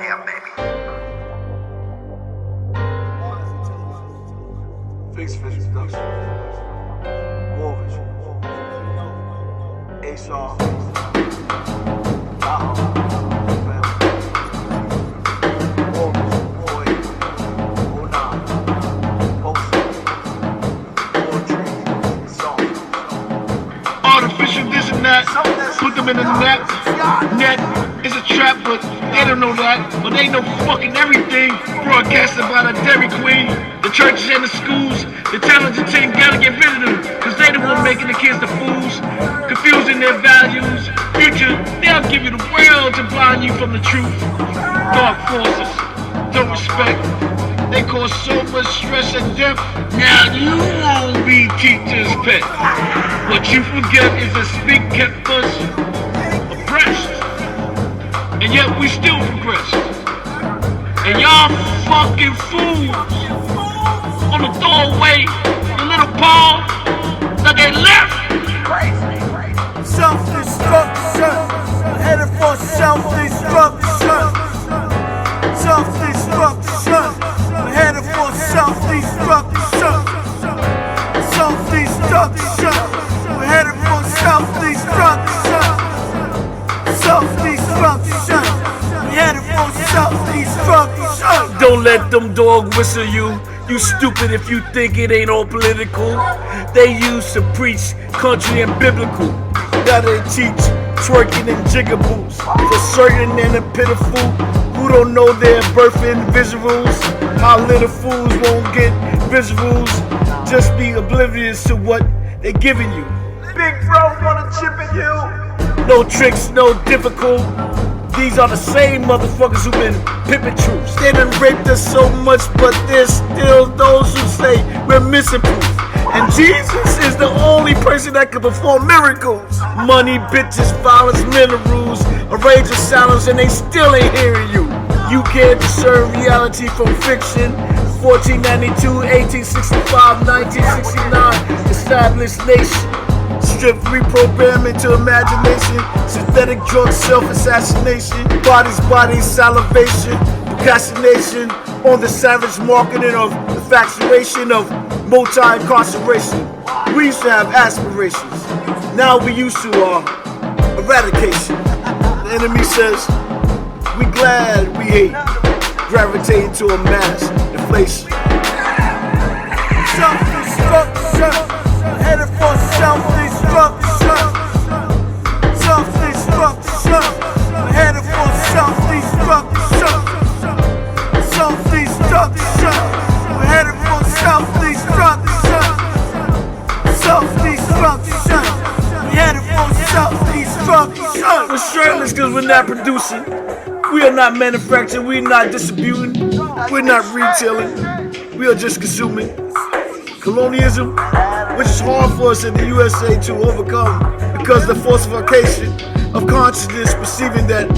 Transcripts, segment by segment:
Yeah, baby. Fix Fish Production. Warwick. A-Shaw. Artificial this and that, put them in a net. Net is a trap, but they don't know that. But they know fucking everything. Broadcasted by the Dairy Queen, the churches and the schools. The talented team gotta get rid of them, cause they the one making the kids the fools, confusing their values. Future, they'll give you the world to blind you from the truth. Dark forces, don't respect. They cause so much stress and death. Now you won't be teachers' pet. What you forget is the speak kept us oppressed, and yet we still progress. And y'all fucking fools on the doorway, the little paw that they left. Self-destruction, headed for self-destruction. Self-destruction, headed for self-destruction. Self-destruction, headed for self-destruction. Self-destruction, headed for self-destruction. Don't let them dog whistle you. You stupid if you think it ain't all political. They used to preach country and biblical. Now they teach twerking and jigaboos. For certain and the pitiful who don't know their birthing visuals. How little fools won't get visuals. Just be oblivious to what they're giving you. Big bro wanna chip at you. No tricks, no difficult. These are the same motherfuckers who've been pimping troops. They done raped us so much, but there's still those who say we're missing proof. And Jesus is the only person that can perform miracles. Money, bitches, violence, minerals, a rage of silence, and they still ain't hearing you. You can't discern reality from fiction. 1492, 1865, 1969, established nation. Strip reprogramming to imagination. Synthetic drugs, self-assassination. Bodies, salivation. Procrastination on the savage marketing of infatuation of multi-incarceration. We used to have aspirations. Now we used to eradication. The enemy says, we glad we hate. Gravitating to a mass inflation. Self-destruction, headed for self-destruction. Self-destruction, headed for self-destruction. Self-destruction, headed for self-destruction. Self-destruction, headed for self-destruction. We're shirtless because we're not producing. We are not manufacturing. We're not distributing. We're not retailing. We are just consuming. Colonialism, which is hard for us in the USA to overcome because the falsification of consciousness perceiving that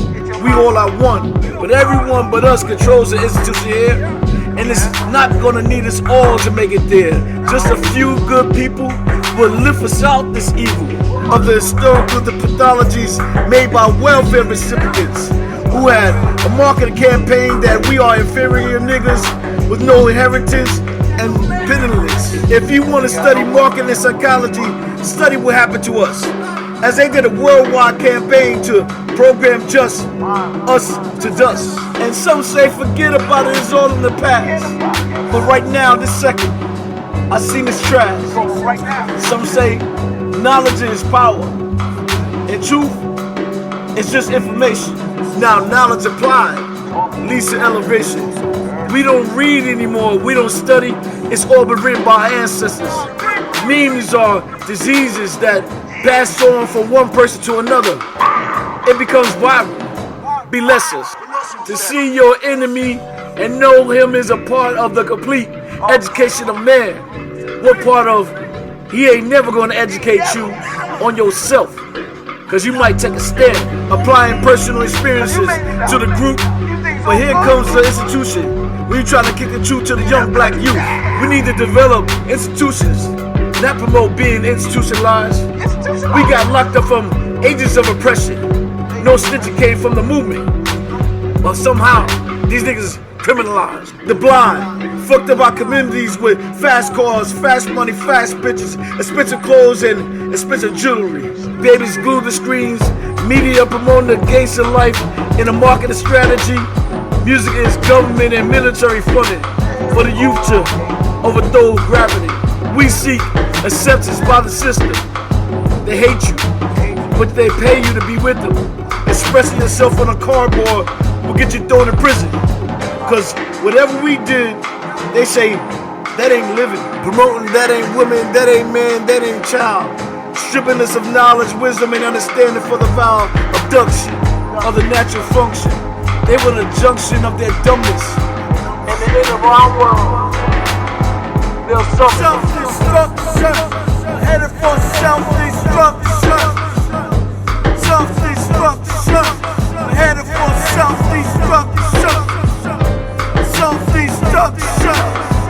we all are one. But everyone but us controls the institution here, and it's not gonna need us all to make it there. Just a few good people will lift us out this evil of the historical pathologies made by welfare recipients who had a marketing campaign that we are inferior niggas with no inheritance and pitiless. If you want to study marketing and psychology, study what happened to us. As they did a worldwide campaign to program just us to dust. And some say forget about it, it's all in the past. But right now, this second, I seen this trash. Some say knowledge is power. And truth is just information. Now knowledge applied leads to elevation. We don't read anymore, we don't study, it's all been written by our ancestors. Memes are diseases that pass on from one person to another. It becomes viral, be lessons. To see your enemy and know him is a part of the complete education of man. What part of he ain't never gonna educate you on yourself? Cause you might take a stand, applying personal experiences to the group. But here comes the institution. When you trying to kick the truth to the young black youth, we need to develop institutions, not promote being institutionalized. We got locked up from ages of oppression. No stitching came from the movement. But somehow, these niggas criminalized. The blind fucked up our communities with fast cars, fast money, fast bitches, expensive clothes, and expensive jewelry. Babies glued to screens, media promoting the gangster life in a marketing strategy. Music is government and military funded for the youth to overthrow gravity. We seek acceptance by the system. They hate you, but they pay you to be with them. Expressing yourself on a cardboard will get you thrown in prison. Cause whatever we did, they say that ain't living. Promoting that ain't woman, that ain't man, that ain't child. Stripping us of knowledge, wisdom, and understanding for the vile abduction of the natural function. They were the junction of their dumbness. And in the wrong world, they'll suffer. Self-destruction, headed for self-destruction. Self-destruction, headed for self-destruction. Self-destruction,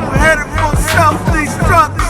we're headed for self-destruction.